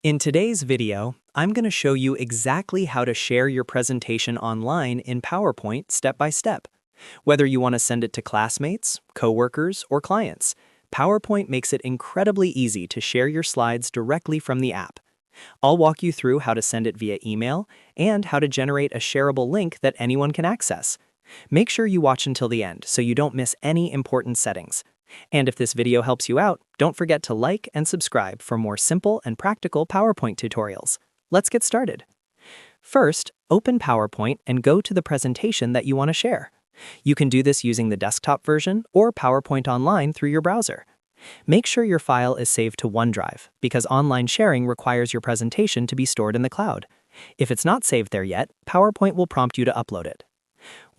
In today's video, I'm going to show you exactly how to share your presentation online in PowerPoint step by step. Whether you want to send it to classmates, coworkers, or clients, PowerPoint makes it incredibly easy to share your slides directly from the app. I'll walk you through how to send it via email and how to generate a shareable link that anyone can access. Make sure you watch until the end so you don't miss any important settings. And if this video helps you out, don't forget to like and subscribe for more simple and practical PowerPoint tutorials. Let's get started. First, open PowerPoint and go to the presentation that you want to share. You can do this using the desktop version or PowerPoint Online through your browser. Make sure your file is saved to OneDrive because online sharing requires your presentation to be stored in the cloud. If it's not saved there yet, PowerPoint will prompt you to upload it.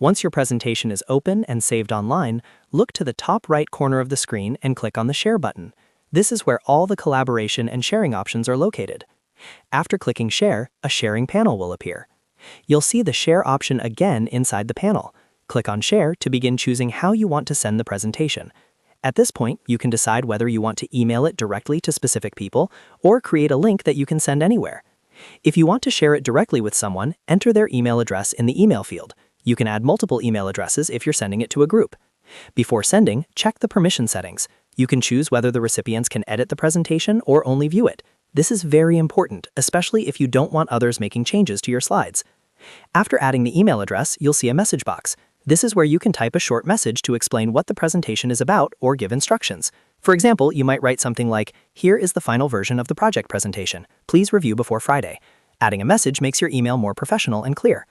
Once your presentation is open and saved online, look to the top right corner of the screen and click on the Share button. This is where all the collaboration and sharing options are located. After clicking Share, a sharing panel will appear. You'll see the Share option again inside the panel. Click on Share to begin choosing how you want to send the presentation. At this point, you can decide whether you want to email it directly to specific people or create a link that you can send anywhere. If you want to share it directly with someone, enter their email address in the email field. You can add multiple email addresses if you're sending it to a group. Before sending, check the permission settings. You can choose whether the recipients can edit the presentation or only view it. This is very important, especially if you don't want others making changes to your slides. After adding the email address, you'll see a message box. This is where you can type a short message to explain what the presentation is about or give instructions. For example, you might write something like, "Here is the final version of the project presentation. Please review before Friday." Adding a message makes your email more professional and clear.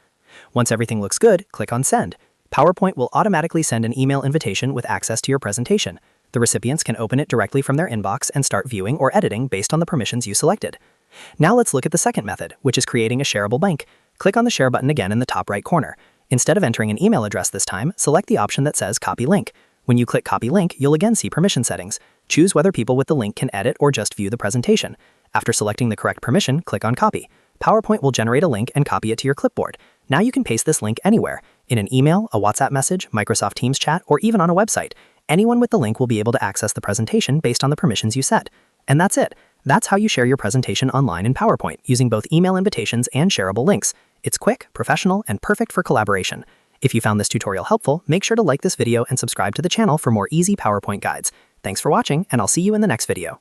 Once everything looks good, click on Send. PowerPoint will automatically send an email invitation with access to your presentation. The recipients can open it directly from their inbox and start viewing or editing based on the permissions you selected. Now let's look at the second method, which is creating a shareable link. Click on the Share button again in the top right corner. Instead of entering an email address this time, select the option that says Copy Link. When you click Copy Link, you'll again see permission settings. Choose whether people with the link can edit or just view the presentation. After selecting the correct permission, click on Copy. PowerPoint will generate a link and copy it to your clipboard. Now you can paste this link anywhere, in an email, a WhatsApp message, Microsoft Teams chat, or even on a website. Anyone with the link will be able to access the presentation based on the permissions you set. And that's it. That's how you share your presentation online in PowerPoint, using both email invitations and shareable links. It's quick, professional, and perfect for collaboration. If you found this tutorial helpful, make sure to like this video and subscribe to the channel for more easy PowerPoint guides. Thanks for watching, and I'll see you in the next video.